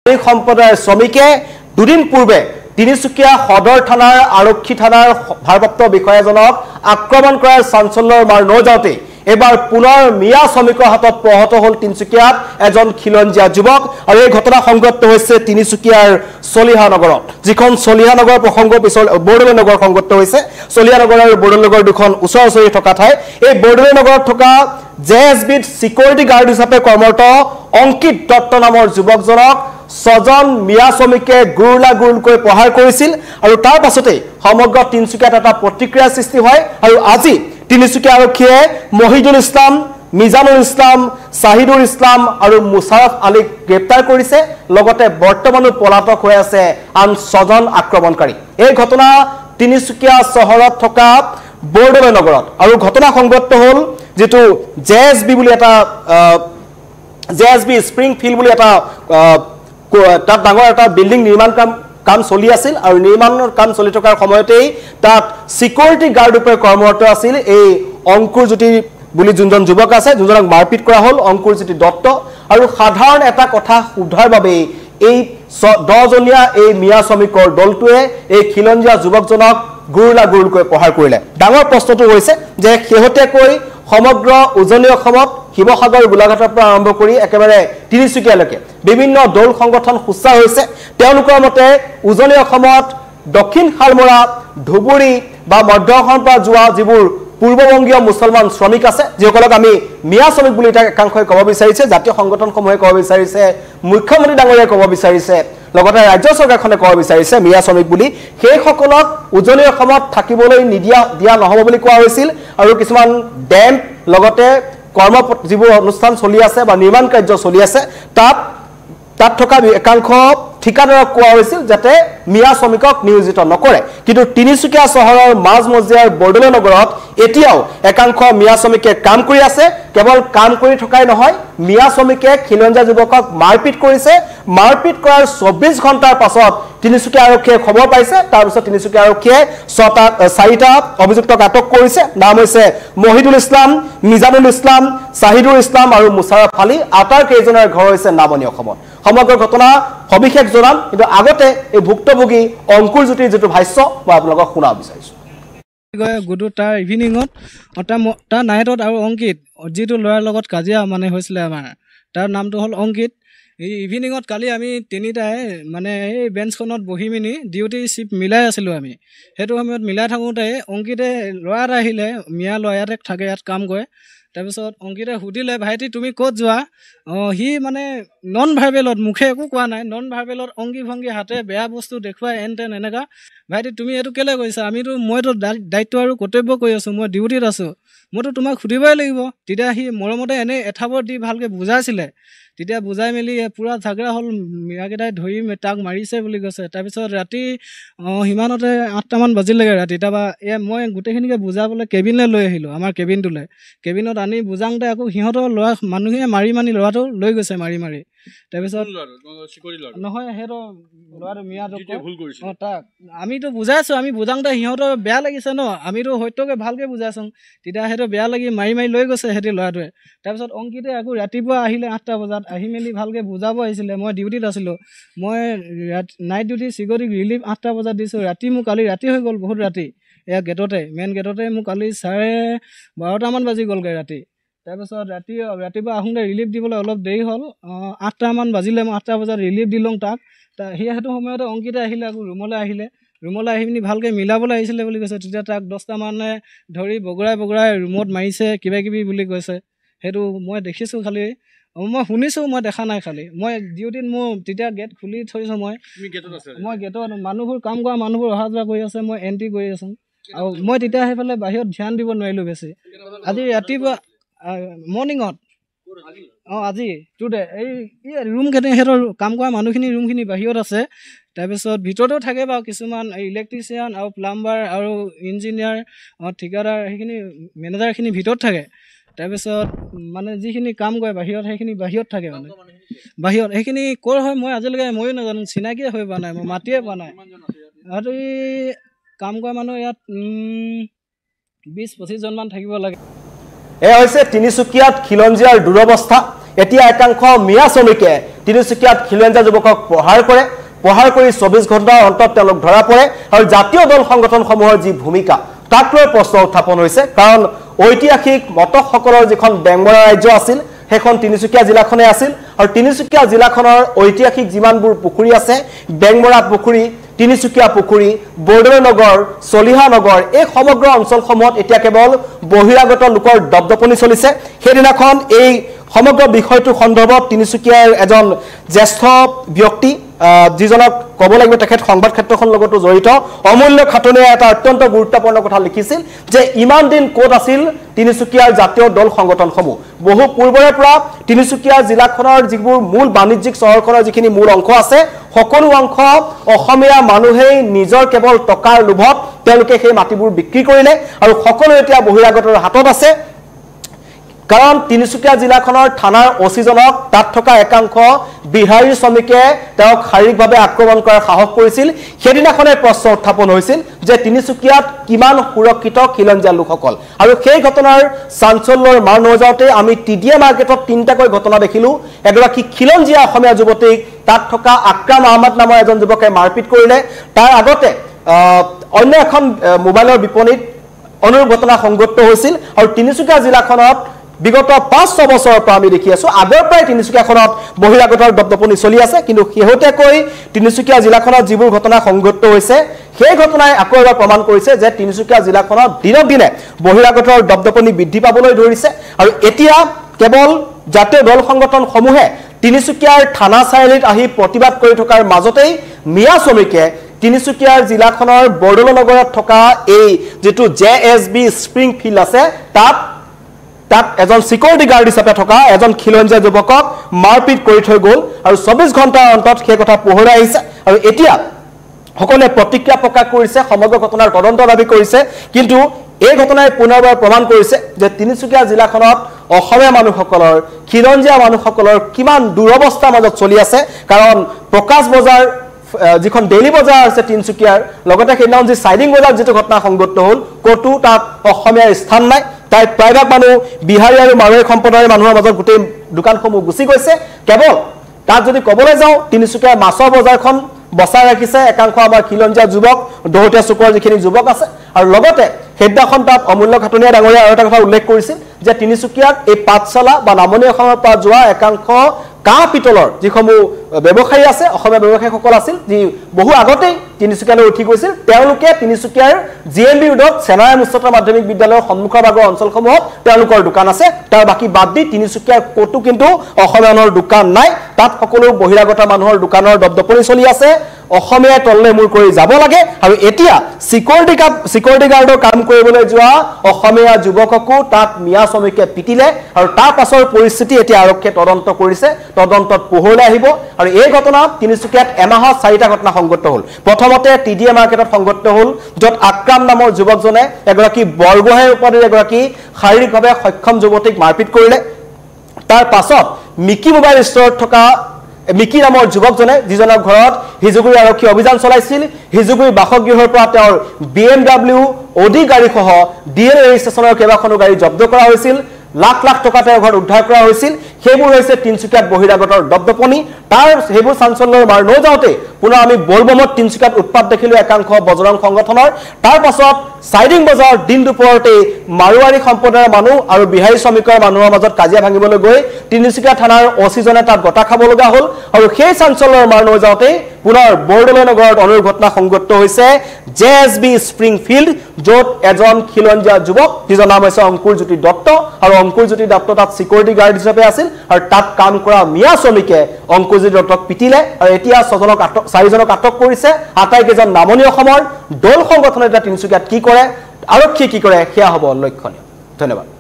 এই সম্প্ৰদায়ৰ শ্ৰমিকে দুদিন পূৰ্বে তিনিচুকীয়া সদৰ থানাৰ আৰক্ষী থানাৰ ভাৰপ্ৰাপ্ত বিষয়াজনক আক্ৰমণ কৰাৰ চাঞ্চল্যৰ মাৰ নৌজাওঁতে এবাৰ পুনৰ মিয়া শ্ৰমিকৰ হাতত পহত হ'ল তিনিচুকীয়াত এজন খিলঞ্জীয়া যুৱক আৰু এই ঘটনা সংঘটিত হৈছে তিনিচুকীয়াৰ চলিহানগৰত যিখন চলিহানগৰ প্ৰসংগ পিছৰ বৰদলৈ নগৰ সংঘটিত হৈছে চলিহানগৰ আৰু বৰদলৈ নগৰ দুখন ওচৰা-ওচৰি থকা ঠাই এই বৰদলৈ নগৰত থকা জেএছবিত সিকিউৰিটি গাৰ্ড হিচাপে কৰ্মৰত অংকিত দত্ত নামৰ যুৱকজনক ছজন মিয়া শ্ৰমিকে গুৰুলাগুৰুলকৈ প্ৰহাৰ কৰিছিল আৰু তাৰ পাছতে সমগ্ৰ তিনিচুকীয়াত এটা প্ৰতিক্ৰিয়া সৃষ্টি হয় আৰু আজি তিনিচুকীয়া আৰক্ষীয়ে মহিদুল ইছলাম মিজানুল ইছলাম শাহিদুল ইছলাম আৰু মুছাৰফ আলীক গ্ৰেপ্তাৰ কৰিছে লগতে বৰ্তমানো পলাতক হৈ আছে আন ছজন আক্ৰমণকাৰী এই ঘটনা তিনিচুকীয়া চহৰত থকা বৰদলৈ নগৰত আৰু ঘটনা সংঘটিত হ'ল যেটো জেএছবি বুলি এটা জেএছবি স্প্ৰিং ফিল্ড বুলি এটা তাত ডাঙৰ এটা বিল্ডিং নিৰ্মাণ কাম চলি আছিল আৰু নিৰ্মাণৰ কাম চলি থকাৰ সময়তেই তাত সিকিউৰিটি গাৰ্ড ৰূপে কৰ্মৰত আছিল এই অংকুৰজ্যোতি বুলি যোনজন যুৱক আছে যোনজনক মাৰপিট কৰা হ'ল অংকুৰজ্যোতি দত্ত আৰু সাধাৰণ এটা কথা সোধাৰ বাবে এই 10 জনীয়া এই মিয়া শ্ৰমিকৰ দলটোৱে এই খিলঞ্জীয়া যুৱকজনক গুৰুলাগুৰুলকৈ প্ৰহাৰ কৰিলে ডাঙৰ প্ৰশ্নটো হৈছে যে শেহতীয়াকৈ সমগ্ৰ উজনি অসমত শিৱসাগৰ গোলাঘাটৰ পৰা আৰম্ভ কৰি একেবাৰে তিনিচুকীয়ালৈকে বিভিন্ন দল সংগঠন সুস্থা হৈছে তেওঁলোকৰ মতে উজনি অসমত দক্ষিণ হালমৰা ধুবুৰী বা মধ্য অসমৰ পৰা যোৱা যিবোৰ পূৰ্ববংগীয় মুছলমান শ্ৰমিক আছে যিসকলক আমি মিয়া শ্ৰমিক বুলি একাংশই ক'ব বিচাৰিছে জাতীয় সংগঠনসমূহে ক'ব বিচাৰিছে মুখ্যমন্ত্ৰী ডাঙৰীয়াই ক'ব বিচাৰিছে লগতে ৰাজ্য চৰকাৰখনে ক'ব বিচাৰিছে মিয়া শ্ৰমিক বুলি সেই সকলক উজনি অসমত থাকিবলৈ দিয়া নহ'ব বুলি কোৱা হৈছিল আৰু কিছুমান ডেম লগতে কৰ্ম যিবোৰ অনুষ্ঠান চলি আছে বা নিৰ্মাণ কাৰ্য চলি আছে তাত থকা একাংশ ঠিকাদাৰক কোৱা হৈছিল যাতে মিয়া শ্ৰমিকক নিয়োজিত নকৰে কিন্তু তিনিচুকীয়া চহৰৰ মাজমজিয়াৰ বৰদলৈ নগৰত এতিয়াও একাংশ মিয়া শ্ৰমিকে কাম কৰি আছে কেৱল কাম কৰি থকাই নহয় মিয়া শ্ৰমিকে খিলঞ্জীয়া যুৱকক মাৰপিট কৰিছে মাৰপিট কৰাৰ 24 ঘণ্টাৰ পাছত তিনিচুকীয়া আৰক্ষীয়ে খবৰ পাইছে তাৰ পিছত তিনিচুকীয়া আৰক্ষীয়ে 4টা অভিযুক্তক আটক কৰিছে নাম হৈছে মহিদুল ইছলাম মিজানুল ইছলাম শাহিদুল ইছলাম আৰু মুছাৰফ আলী আটাৰ কেইজনৰ ঘৰ হৈছে নামনি অসমত সমগ্ৰ ঘটনা সবিশেষ জনাম কিন্তু আগতে এই ভুক্তভোগী অংকুৰজ্যোতিৰ যেটো ভাষ্য মই আপোনালোকক শুনাব বিচাৰিছো গুডু তাৰ ইভিনিঙত তাৰ নাইটত আৰু অংকিত যিটো ল'ৰাৰ লগত কাজিয়া মানে হৈছিলে আমাৰ তাৰ নামটো হ'ল অংকিত এই ইভিনিঙত কালি আমি তিনিটাই মানে এই বেঞ্চখনত বহি মিনি ডিউটি চিফ মিলাই আছিলোঁ আমি সেইটো সময়ত মিলাই থাকোঁতে অংকিতে ল'ৰা এটা আহিলে মিয়া ল'ৰা ইয়াতে থাকে ইয়াত কাম কৰে তাৰপিছত অংকিতে সুধিলে ভাইটি তুমি ক'ত যোৱা সি মানে নন ভাৰ্বেলত মুখে একো কোৱা নাই নন ভাৰ্বেলত অংগী ভংগী হাতে বেয়া বস্তু দেখুৱাই এনতেন এনেকুৱা ভাইটি তুমি এইটো কেলৈ কৰিছা মইতো দায়িত্ব আৰু কৰ্তব্য কৰি আছোঁ মই ডিউটিত আছোঁ মইতো তোমাক সুধিবই লাগিব তেতিয়া সি মৰমতে এনেই এঠাবৰ দি ভালকৈ বুজাইছিলে তেতিয়া বুজাই মেলি পূৰা ঝগৰা হ'ল মিয়াকেইটাই ধৰি তাক মাৰিছে বুলি কৈছে তাৰপিছত ৰাতি সিমানতে 8টামান বাজিলেগৈ ৰাতি তাৰপৰা মই গোটেইখিনিকে বুজাবলৈ কেবিনলৈ লৈ আহিলোঁ আমাৰ কেবিনটোলৈ কেবিনত আনি বুজাওঁতে আকৌ সিহঁতৰ ল'ৰা মানুহে মাৰি ল'ৰাটো লৈ গৈছে মাৰি তাৰপিছত নহয় সিহঁতৰ ল'ৰাটো মিয়াটো তাক আমিতো বুজাইছোঁ আমি বুজাওঁতে সিহঁতৰ বেয়া লাগিছে ন আমিতো সত্যকে ভালকৈ বুজাইছোঁ তেতিয়া সিহঁতৰ বেয়া লাগি মাৰি লৈ গৈছে সিহঁতি ল'ৰাটোৱে তাৰপিছত অংকিতে আকৌ ৰাতিপুৱা আহিলে 8টা বজাত আহি মেলি ভালকৈ বুজাব আহিছিলে মই ডিউটিত আছিলোঁ মই নাইট ডিউটি চিকিউৰিটি ৰিলিফ 8টা বজাত দিছোঁ ৰাতি মোৰ কালি ৰাতি হৈ গ'ল বহুত ৰাতি এয়া গেটতে মেইন গেটতে মোৰ কালি 12:30মান বাজি গ'লগৈ ৰাতি তাৰপিছত ৰাতিপুৱা আহোঁতে ৰিলিফ দিবলৈ অলপ দেৰি হ'ল 8টামান বাজিলে মই 8টা বজাত ৰিলিফ দিলোঁ তাক সেইটো সময়তে অংকিতে আহিলে আকৌ ৰুমলৈ আহি পিনি ভালকৈ মিলাবলৈ আহিছিলে বুলি কৈছে তেতিয়া তাক 10টামানে ধৰি বগৰাই ৰুমত মাৰিছে কিবাকিবি বুলি কৈছে সেইটো মই দেখিছোঁ খালি মই শুনিছোঁ মই দেখা নাই খালি মই ডিউটিত মোৰ তেতিয়া গেট খুলি থৈছোঁ মই গেটত মানুহবোৰ কাম কৰা মানুহবোৰ অহা যোৱা কৰি আছে মই এণ্ট্ৰি কৰি আছোঁ আৰু মই তেতিয়া সেইফালে বাহিৰত ধ্যান দিব নোৱাৰিলোঁ বেছি আজি ৰাতিপুৱা মৰ্ণিঙত আজি টুডে এই ৰুমখিনি সিহঁতৰ কাম কৰা মানুহখিনি ৰুমখিনি বাহিৰত আছে তাৰপিছত ভিতৰতেও থাকে বাৰু কিছুমান ইলেক্ট্ৰিচিয়ান আৰু প্লাম্বাৰ আৰু ইঞ্জিনিয়াৰ ঠিকাদাৰ সেইখিনি মেনেজাৰখিনি ভিতৰত থাকে তাৰপিছত মানে যিখিনি কাম কৰে বাহিৰত সেইখিনি বাহিৰত থাকে মানে বাহিৰত সেইখিনি ক'ৰ হয় মই আজিলৈকে ময়ো নাজানো চিনাকিয়ে হৈ পোৱা নাই মই মাতিয়ে পোৱা নাই আৰু কাম কৰা মানুহ ইয়াত 20-25জনমান থাকিব লাগে এই হৈছে তিনিচুকীয়াত খিলঞ্জীয়াৰ দুৰৱস্থা এতিয়া একাংশ মিয়া শ্ৰমিকে তিনিচুকীয়াত খিলঞ্জীয়া যুৱকক প্ৰহাৰ কৰে প্ৰহাৰ কৰি 24 ঘণ্টাৰ অন্তত তেওঁলোক ধৰা পৰে আৰু জাতীয় দল সংগঠনসমূহৰ যি ভূমিকা তাক লৈ প্ৰশ্ন উত্থাপন হৈছে কাৰণ ঐতিহাসিক মটকসকলৰ যিখন বেংমৰা ৰাজ্য আছিল সেইখন তিনিচুকীয়া জিলাখনে আছিল আৰু তিনিচুকীয়া জিলাখনৰ ঐতিহাসিক যিমানবোৰ পুখুৰী আছে বেংমৰা পুখুৰী তিনিচুকীয়া পুখুৰী বৰদলৈ নগৰ চলিহা নগৰ এই সমগ্ৰ অঞ্চলসমূহত এতিয়া কেৱল বহিৰাগত লোকৰ দপদপনি চলিছে সেইদিনাখন এই সমগ্ৰ বিষয়টো সন্দৰ্ভত তিনিচুকীয়াৰ এজন জ্যেষ্ঠ ব্যক্তি যিজনক ক'ব লাগিব তেখেত সংবাদ ক্ষেত্ৰখন লগতো জড়িত অমূল্য খাটনিয়ে এটা অত্যন্ত গুৰুত্বপূৰ্ণ কথা লিখিছিল যে ইমান দিন ক'ত আছিল তিনিচুকীয়াৰ জাতীয় দল সংগঠনসমূহ বহু পূৰ্বৰে পৰা তিনিচুকীয়া জিলাখনৰ যিবোৰ মূল বাণিজ্যিক চহৰখনৰ যিখিনি মূল অংশ আছে সকলো অংশ অসমীয়া মানুহেই নিজৰ কেৱল টকাৰ লোভত তেওঁলোকে সেই মাটিবোৰ বিক্ৰী কৰিলে আৰু সকলো এতিয়া বহিৰাগতৰ হাতত আছে কাৰণ তিনিচুকীয়া জিলাখনৰ থানাৰ ওচিজনক তাত থকা একাংশ বিহাৰী শ্ৰমিকে তেওঁক শাৰীৰিকভাৱে আক্ৰমণ কৰাৰ সাহস কৰিছিল সেইদিনাখনে প্ৰশ্ন উত্থাপন হৈছিল যে তিনিচুকীয়াত কিমান সুৰক্ষিত খিলঞ্জীয়া লোকসকল আৰু সেই ঘটনাৰ চাঞ্চল্যৰ মাৰ নজাওঁতে আমি টিডিএ মাৰ্কেটত তিনিটাকৈ ঘটনা দেখিলোঁ এগৰাকী খিলঞ্জীয়া অসমীয়া যুৱতীক তাত থকা আকৰাম আহমদ নামৰ এজন যুৱকে মাৰপিট কৰিলে তাৰ আগতে অন্য এখন মোবাইলৰ বিপণীত অনুৰূপ ঘটনা সংঘটিত হৈছিল আৰু তিনিচুকীয়া জিলাখনত বিগত 5-6 বছৰৰ পৰা আমি দেখি আছো আগৰ পৰাই তিনিচুকীয়াখনত বহিৰাগতৰ দপদপনি চলি আছে কিন্তু শেহতীয়াকৈ তিনিচুকীয়া জিলাখনত যিবোৰ ঘটনা সংঘটিত হৈছে সেই ঘটনাই আকৌ এবাৰ প্ৰমাণ কৰিছে যে তিনিচুকীয়া জিলাখনত দিনক দিনে বহিৰাগতৰ দপদপনি বৃদ্ধি পাবলৈ ধৰিছে আৰু এতিয়া কেৱল জাতীয় দল সংগঠনসমূহে তিনিচুকীয়াৰ থানা চাৰিআলিত আহি প্ৰতিবাদ কৰি থকাৰ মাজতেই মিয়া শ্ৰমিকে তিনিচুকীয়াৰ জিলাখনৰ বৰদলৈ নগৰত থকা এই যেটো জেএছবি স্প্ৰিং ফিল্ড আছে তাত এজন সিকিউৰিটি গাৰ্ড হিচাপে থকা এজন খিলঞ্জীয়া যুৱকক মাৰপিট কৰি থৈ গ'ল আৰু 24 ঘণ্টাৰ অন্তত সেই কথা পোহৰাই আহিছে আৰু এতিয়া সকলোৱে প্ৰতিক্ৰিয়া প্ৰকাশ কৰিছে সমগ্ৰ ঘটনাৰ তদন্ত দাবী কৰিছে কিন্তু এই ঘটনাই পুনৰবাৰ প্ৰমাণ কৰিছে যে তিনিচুকীয়া জিলাখনত অসমীয়া মানুহসকলৰ খিলঞ্জীয়া মানুহসকলৰ কিমান দুৰৱস্থাৰ মাজত চলি আছে কাৰণ প্ৰকাশ বজাৰ যিখন ডেইলি বজাৰ আছে তিনিচুকীয়াৰ লগতে সেইদিনাখন যি চাইডিং বজাৰ যিটো ঘটনা সংঘটিত হ'ল ক'তো তাত অসমীয়াৰ স্থান নাই তাই প্ৰায়ভাগ মানুহ বিহাৰী আৰু মাৰোৱাৰী সম্প্ৰদায়ৰ মানুহৰ মাজত গোটেই দোকানসমূহ গুচি গৈছে কেৱল তাত যদি ক'বলৈ যাওঁ তিনিচুকীয়াৰ মাছৰ বজাৰখন বচাই ৰাখিছে একাংশ আমাৰ খিলঞ্জীয়া যুৱক দহতীয়া চুকৰ যিখিনি যুৱক আছে আৰু লগতে সেইদিনাখন তাত অমূল্য খাটনিয়া ডাঙৰীয়া আৰু এটা কথা উল্লেখ কৰিছিল যে তিনিচুকীয়াত এই পাঠশালা বা নামনি অসমৰ পৰা যোৱা একাংশ কাঁহ পিতলৰ যিসমূহ ব্যৱসায়ী আছে অসমীয়া ব্যৱসায়ীসকল আছিল যি বহু আগতেই তিনিচুকীয়ালৈ উঠি গৈছিল তেওঁলোকে তিনিচুকীয়াৰ জিএমবি ৰোডত চেনাৰায়ণ উচ্চতৰ মাধ্যমিক বিদ্যালয়ৰ সন্মুখৰ ভাগৰ অঞ্চলসমূহত তেওঁলোকৰ দোকান আছে তাৰ বাকী বাদ দি তিনিচুকীয়াৰ ক'তো কিন্তু অসমীয়া মানুহৰ দোকান নাই তাত সকলো বহিৰাগত মানুহৰ দোকানৰ দপদপনি চলি আছে অসমীয়াই তললে মূৰ কৰি যাব লাগে আৰু এতিয়া সিকিউৰিটি গাৰ্ডৰ কাম কৰিবলৈ যোৱা অসমীয়া যুৱককো তাত মিয়া শ্ৰমিকে পিটিলে আৰু তাৰ পাছৰ পৰিস্থিতি এতিয়া আৰক্ষীয়ে তদন্ত কৰিছে তদন্তত পোহৰলৈ আহিব আৰু এই ঘটনা তিনিচুকীয়াত এমাহত 4টা ঘটনা সংঘটিত হ'ল প্ৰথমতে টিডিএ মাৰ্কেটত সংঘটিত হ'ল য'ত আকৰাম নামৰ যুৱকজনে এগৰাকী বৰগোহাঁই উপাধিৰ এগৰাকী শাৰীৰিকভাৱে সক্ষম যুৱতীক মাৰপিট কৰিলে তাৰ পাছত মিকি মোবাইল ষ্টৰত থকা মিকি নামৰ যুৱকজনে যিজনৰ ঘৰত হিজুগুৰি আৰক্ষী অভিযান চলাইছিল হিজুগুৰি বাসগৃহৰ পৰা তেওঁৰ BMW অডি গাড়ীসহ ডিএল ৰেজিষ্ট্ৰেচনৰ কেইবাখনো গাড়ী জব্দ কৰা হৈছিল লাখ লাখ টকা তেওঁৰ ঘৰত উদ্ধাৰ কৰা হৈছিল সেইবোৰ হৈছে তিনিচুকীয়াত বহিৰাগতৰ দপদপনি তাৰ সেইবোৰ চাঞ্চল্যৰ মাৰ নজাওঁতে পুনৰ আমি বলবমত তিনিচুকীয়াত উৎপাত দেখিলোঁ একাংশ বজৰং সংগঠনৰ তাৰ পাছত চাইডিং বজাৰ দিন দুপৰতে মাৰোৱাৰী সম্প্ৰদায়ৰ মানুহ আৰু বিহাৰী শ্ৰমিকৰ মানুহৰ মাজত কাজিয়া ভাঙিবলৈ গৈ তিনিচুকীয়া থানাৰ ওচিজনে তাত গতা খাব লগা হ'ল আৰু সেই চাঞ্চল্যৰ মাৰ নজাওঁতে পুনৰ বৰদলৈ নগৰত অনুৰূপ ঘটনা সংঘটিত হৈছে জেএছবি স্প্ৰিং ফিল্ড য'ত এজন খিলঞ্জীয়া যুৱক যিজন নাম হৈছে অংকুৰজ্যোতি দত্ত আৰু অংকুৰজ্যোতি দত্ত তাত সিকিউৰিটি গাৰ্ড হিচাপে আছিল আৰু তাত কাম কৰা মিয়া শ্ৰমিকে অংকুৰজ্যোতি দত্তক পিটিলে আৰু এতিয়া 4জনক আটক কৰিছে আটাইকেইজন নামনি অসমৰ দল সংগঠনে এতিয়া তিনিচুকীয়াত কি কৰে আৰক্ষীয়ে কি কৰে সেয়া হ'ব লক্ষণীয় ধন্যবাদ